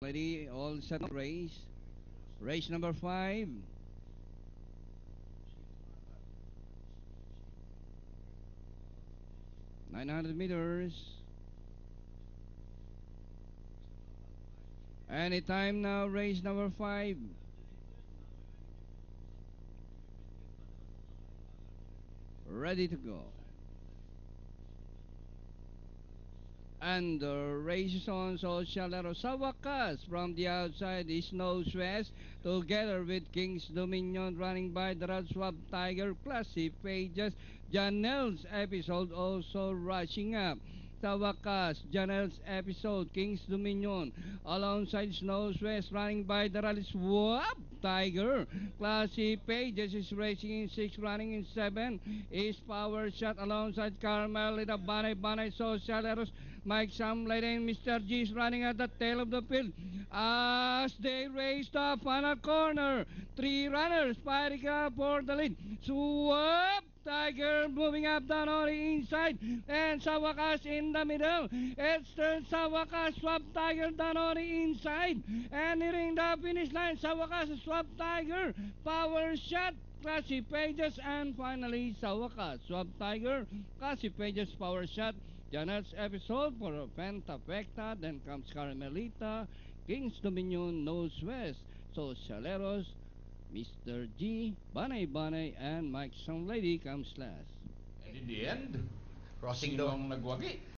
Lady, all set race. Race number 5. 900 meters. Anytime now, race number 5. Ready to go. And the race is on, so Shalero Sawakas from the outside is Northwest together with King's Dominion running by the Red Swab Tiger Classy Pages. Janelle's episode also rushing up. Tawakas, Janelle's episode, King's Dominion, alongside Snowswest running by the Rally Swap Tiger. Classy Pages is racing in 6, running in 7. Is Power Shot alongside Carmelita Banay Socialeros. Mike Sam leading Mr. G is running at the tail of the field as they race the final corner. 3 runners fighting up for the lead. Swap Tiger moving up down on the inside, and Sawakas in the middle. It's the Sawakas Swap Tiger down on the inside, and nearing the finish line. Sawakas Swap Tiger, Power Shot, Classy Pages, and finally Sawakas Swap Tiger, Classy Pages, Power Shot. Janet's episode for Pentafecta, then comes Carmelita, King's Dominion, Nose West, Socialeros, Mr. G, Banay, and Mike Some Lady comes last. And in the end, Crossing sino daw. ang nagwagi?